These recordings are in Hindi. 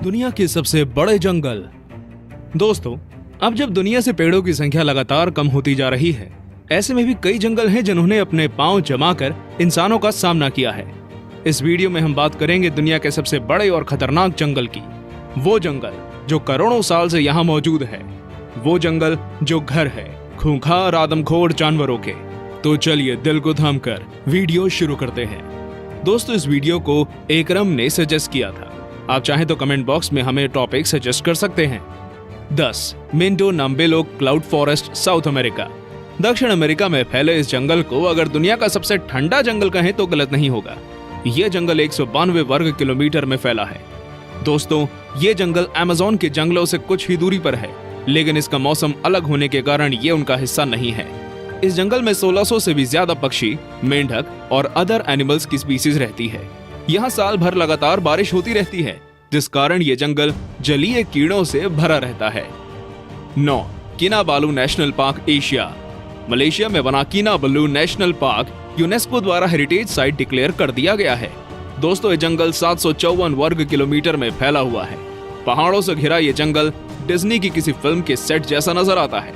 दुनिया के सबसे बड़े जंगल। दोस्तों, अब जब दुनिया से पेड़ों की संख्या लगातार कम होती जा रही है, ऐसे में भी कई जंगल हैं जिन्होंने अपने पांव जमाकर इंसानों का सामना किया है। इस वीडियो में हम बात करेंगे दुनिया के सबसे बड़े और खतरनाक जंगल की। वो जंगल जो करोड़ों साल से यहाँ मौजूद है, वो जंगल जो घर है खूंखार आदमखोर जानवरों के। तो चलिए दिल को थामकर वीडियो शुरू करते हैं। दोस्तों, इस वीडियो को एकरम ने सजेस्ट किया था। आप चाहें तो कमेंट बॉक्स में हमें टॉपिक सजेस्ट कर सकते हैं। 10 Mindo Nambillo cloud forest, South America. दक्षिण अमेरिका में फैले इस जंगल को अगर दुनिया का सबसे ठंडा जंगल कहें तो गलत नहीं होगा। यह जंगल 192 वर्ग किलोमीटर में फैला है। दोस्तों, ये जंगल अमेज़न के जंगलों से कुछ ही दूरी पर है, लेकिन इसका मौसम अलग होने के कारण ये उनका हिस्सा नहीं है। इस जंगल में 1600 से भी ज्यादा पक्षी, मेंढक और अदर एनिमल्स की स्पीसीज रहती है। यहाँ साल भर लगातार बारिश होती रहती है, जिस कारण ये जंगल जलीय कीड़ों से भरा रहता है। 9 किनाबालू नेशनल पार्क, एशिया। मलेशिया में बना किनाबालू नेशनल पार्क यूनेस्को द्वारा हेरिटेज साइट डिक्लेयर कर दिया गया है। दोस्तों, ये जंगल 754 वर्ग किलोमीटर में फैला हुआ है। पहाड़ों से घिरा ये जंगल डिज्नी की किसी फिल्म के सेट जैसा नजर आता है।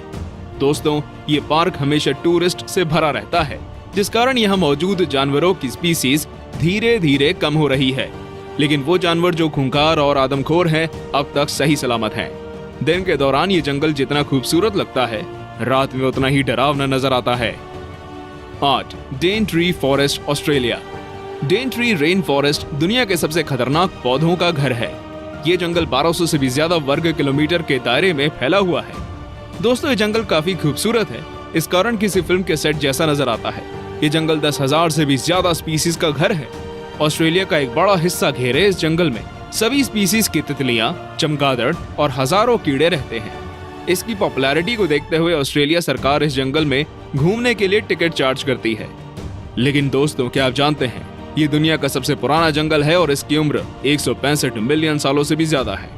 दोस्तों, ये पार्क हमेशा टूरिस्ट से भरा रहता है, जिस कारण यहाँ मौजूद जानवरों की स्पीसीज धीरे धीरे कम हो रही है। लेकिन वो जानवर जो खूंखार और आदमखोर हैं, अब तक सही सलामत हैं। दिन के दौरान ये जंगल जितना खूबसूरत लगता है, रात में उतना ही डरावना नजर आता है। 8 डेनट्री फॉरेस्ट, ऑस्ट्रेलिया। डेनट्री रेन फॉरेस्ट दुनिया के सबसे खतरनाक पौधों का घर है। ये जंगल 1200 से भी ज्यादा वर्ग किलोमीटर के दायरे में फैला हुआ है। दोस्तों, ये जंगल काफी खूबसूरत है, इस कारण किसी फिल्म के सेट जैसा नजर आता है। ये जंगल 10,000 से भी ज्यादा स्पीसीज का घर है। ऑस्ट्रेलिया का एक बड़ा हिस्सा घेरे इस जंगल में सभी स्पीसीज की तितलियां, चमगादड़ और हजारों कीड़े रहते हैं। इसकी पॉपुलैरिटी को देखते हुए ऑस्ट्रेलिया सरकार इस जंगल में घूमने के लिए टिकट चार्ज करती है। लेकिन दोस्तों, क्या आप जानते हैं, ये दुनिया का सबसे पुराना जंगल है और इसकी उम्र 165 मिलियन सालों से भी ज्यादा है।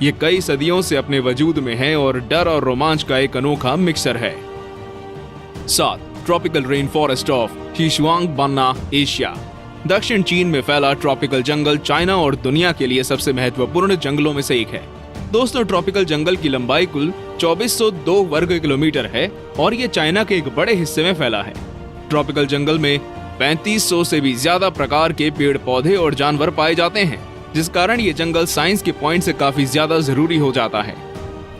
ये कई सदियों से अपने वजूद में है और डर और रोमांच का एक अनोखा मिक्सर है। 7 tropical rain forest of Xishuangbanna, Asia. दक्षिण चीन में फैला ट्रॉपिकल जंगल चाइना और दुनिया के लिए सबसे महत्वपूर्ण जंगलों में से एक है। दोस्तों, ट्रॉपिकल जंगल की लंबाई कुल 2402 वर्ग किलोमीटर है और ये चाइना के एक बड़े हिस्से में फैला है। ट्रॉपिकल जंगल में 3500 से भी ज्यादा प्रकार के पेड़ पौधे और जानवर पाए जाते हैं, जिस कारण ये जंगल साइंस के पॉइंट से काफी ज्यादा जरूरी हो जाता है।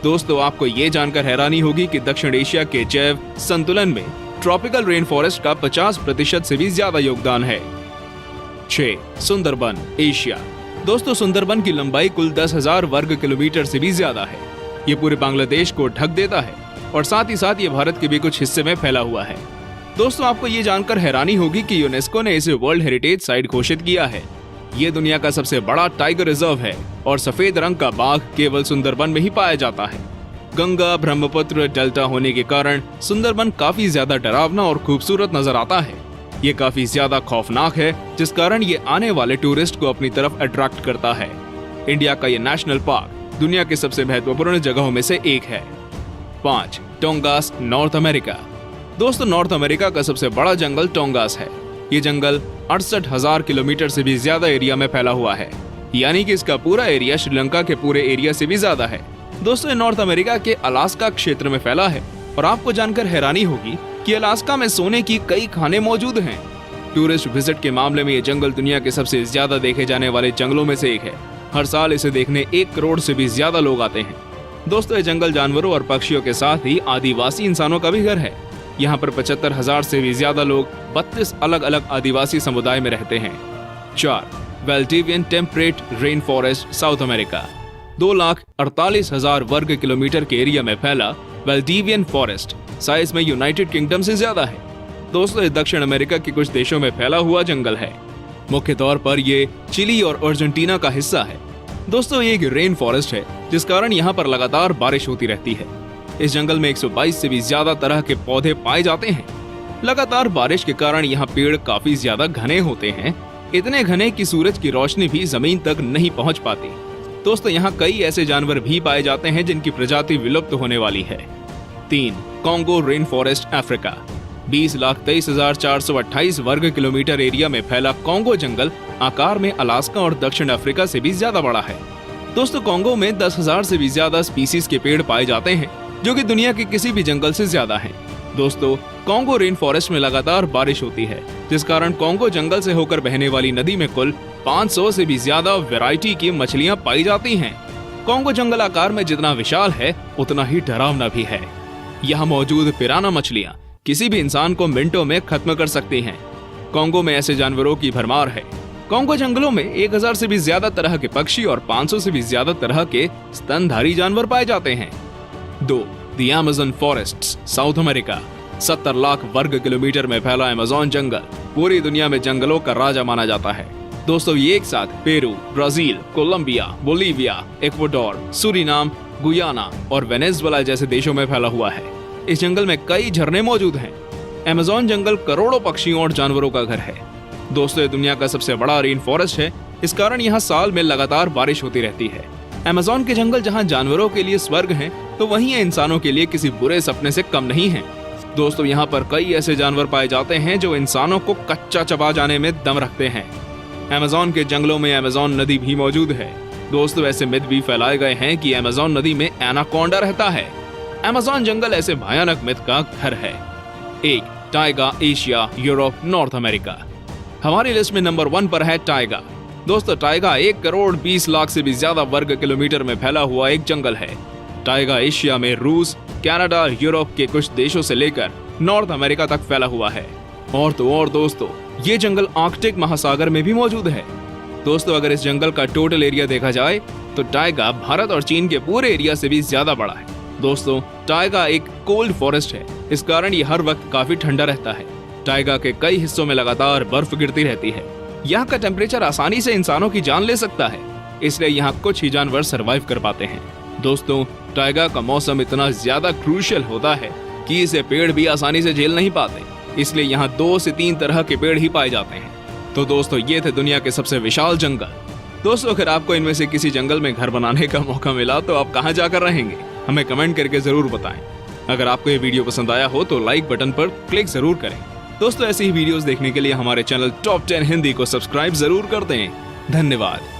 दोस्तों, आपको ये जानकर हैरानी होगी कि दक्षिण एशिया के जैव संतुलन में ट्रॉपिकल रेन फॉरेस्ट का 50% से भी ज्यादा योगदान है। 6 सुंदरबन, एशिया। दोस्तों, सुंदरबन की लंबाई कुल 10,000 वर्ग किलोमीटर से भी ज्यादा है। ये पूरे बांग्लादेश को ढक देता है और साथ ही साथ ये भारत के भी कुछ हिस्से में फैला हुआ है। दोस्तों, आपको ये जानकर हैरानी होगी कि यूनेस्को ने इसे वर्ल्ड हेरिटेज साइट घोषित किया है। ये दुनिया का सबसे बड़ा टाइगर रिजर्व है और सफेद रंग का बाघ केवल सुंदरबन में ही पाया जाता है। गंगा ब्रह्मपुत्र डेल्टा होने के कारण सुंदरबन काफी ज्यादा डरावना और खूबसूरत नजर आता है। ये काफी ज्यादा खौफनाक है, जिस कारण ये आने वाले टूरिस्ट को अपनी तरफ अट्रैक्ट करता है। इंडिया का ये नेशनल पार्क दुनिया के सबसे महत्वपूर्ण जगहों में से एक है। 5 टोंगास, नॉर्थ अमेरिका। दोस्तों, नॉर्थ अमेरिका का सबसे बड़ा जंगल टोंगास है। ये जंगल 68,000 किलोमीटर से भी ज्यादा एरिया में फैला हुआ है, यानी कि इसका पूरा एरिया श्रीलंका के पूरे एरिया से भी ज्यादा है। दोस्तों, ये नॉर्थ अमेरिका के अलास्का क्षेत्र में फैला है और आपको जानकर हैरानी होगी कि अलास्का में सोने की कई खानें मौजूद हैं। टूरिस्ट विजिट के मामले में ये जंगल दुनिया के सबसे ज्यादा देखे जाने वाले जंगलों में से एक है। हर साल इसे देखने 1 करोड़ से भी ज्यादा लोग आते हैं। दोस्तों, ये जंगल जानवरों और पक्षियों के साथ ही आदिवासी इंसानों का भी घर है। यहाँ पर 75,000 से भी ज्यादा लोग 32 अलग अलग आदिवासी समुदाय में रहते हैं। 4 Valdivian temperate rain forest, South America. 2,48,000 वर्ग किलोमीटर के एरिया में फैला वेल्डिवियन फॉरेस्ट साइज में यूनाइटेड किंगडम से ज्यादा है। दोस्तों, दक्षिण अमेरिका के कुछ देशों में फैला हुआ जंगल है। मुख्य तौर पर ये चिली और अर्जेंटीना का हिस्सा है। दोस्तों, ये एक रेन फॉरेस्ट है, जिस कारण यहाँ पर लगातार बारिश होती रहती है। इस जंगल में 122 से भी ज्यादा तरह के पौधे पाए जाते हैं। लगातार बारिश के कारण यहाँ पेड़ काफी ज्यादा घने होते हैं, इतने घने कि सूरज की रोशनी भी जमीन तक नहीं पहुँच पाती। दोस्तों, यहाँ कई ऐसे जानवर भी पाए जाते हैं जिनकी प्रजाति विलुप्त होने वाली है। 3 कॉन्गो रेन फॉरेस्ट, अफ्रीका। 20,23,428 वर्ग किलोमीटर एरिया में फैला कॉन्गो जंगल आकार में अलास्का और दक्षिण अफ्रीका से भी ज्यादा बड़ा है। दोस्तों कॉन्गो में 10,000 से भी ज्यादा स्पीसीज के पेड़ पाए जाते हैं, जो कि दुनिया के किसी भी जंगल से ज्यादा हैं। दोस्तों कॉन्गो रेन फॉरेस्ट में लगातार बारिश होती है, जिस कारण कॉन्गो जंगल से होकर बहने वाली नदी में कुल 500 से भी ज्यादा वैरायटी की मछलियां पाई जाती हैं। कॉन्गो जंगल आकार में जितना विशाल है उतना ही डरावना भी है। यहाँ मौजूद पिराना मछलियां किसी भी इंसान को मिनटों में खत्म कर सकती हैं। कॉन्गो में ऐसे जानवरों की भरमार है। कॉन्गो जंगलों में 1000 से भी ज्यादा तरह के पक्षी और 500 से भी ज्यादा तरह के स्तनधारी जानवर पाए जाते हैं। 2. The Amazon forests, south America. 70 lakh वर्ग किलोमीटर में फैला अमेज़न जंगल पूरी दुनिया में जंगलों का राजा माना जाता है। दोस्तों ये एक साथ Peru, Brazil, Colombia, Bolivia, Ecuador, Suriname, Guyana और वेनेजुएला जैसे देशों में फैला हुआ है। इस जंगल में कई झरने मौजूद हैं। अमेज़न जंगल करोड़ों पक्षियों और जानवरों का घर है। दोस्तों ये दुनिया का सबसे बड़ा रेन फॉरेस्ट है, इस कारण यहाँ साल में लगातार बारिश होती रहती है। अमेज़न के जंगल जहाँ जानवरों के लिए स्वर्ग हैं, तो वहीं इंसानों के लिए किसी बुरे सपने से कम नहीं है। दोस्तों यहाँ पर कई ऐसे जानवर पाए जाते हैं जो इंसानों को कच्चा चबा जाने में दम रखते हैं। अमेज़न के जंगलों में अमेज़न नदी भी मौजूद है। दोस्तों ऐसे मिथ भी फैलाए गए हैं कि अमेज़न नदी में एनाकोंडा रहता है। अमेज़न जंगल ऐसे भयानक मिथ का घर है। 1. Tyga, Asia, Europe, north America. हमारी लिस्ट में नंबर 1 पर है टाइगा। दोस्तों टाइगा 1 करोड़ 20 लाख से भी ज्यादा वर्ग किलोमीटर में फैला हुआ एक जंगल है। टाइगा एशिया में रूस, कनाडा, यूरोप के कुछ देशों से लेकर नॉर्थ अमेरिका तक फैला हुआ है। और दोस्तों ये जंगल आर्कटिक महासागर में भी मौजूद है। दोस्तों अगर इस जंगल का टोटल एरिया देखा जाए तो टाइगा भारत और चीन के पूरे एरिया से भी ज्यादा बड़ा है। दोस्तों टाइगा एक कोल्ड फॉरेस्ट है, इस कारण ये हर वक्त काफी ठंडा रहता है। टाइगा के कई हिस्सों में लगातार बर्फ गिरती रहती है। यहाँ का टेम्परेचर आसानी से इंसानों की जान ले सकता है, इसलिए यहाँ कुछ ही जानवर सरवाइव कर पाते हैं। दोस्तों टाइगा का मौसम इतना ज्यादा क्रूशियल होता है कि इसे पेड़ भी आसानी से झेल नहीं पाते, इसलिए यहाँ 2 से 3 तरह के पेड़ ही पाए जाते हैं। तो दोस्तों ये थे दुनिया के सबसे विशाल जंगल। दोस्तों अगर आपको इनमें से किसी जंगल में घर बनाने का मौका मिला तो आप कहाँ जाकर रहेंगे, हमें कमेंट करके जरूर बताएं। अगर आपको ये वीडियो पसंद आया हो तो लाइक बटन पर क्लिक जरूर करें। दोस्तों ऐसी ही वीडियोस देखने के लिए हमारे चैनल टॉप 10 हिंदी को सब्सक्राइब जरूर कर दें। धन्यवाद।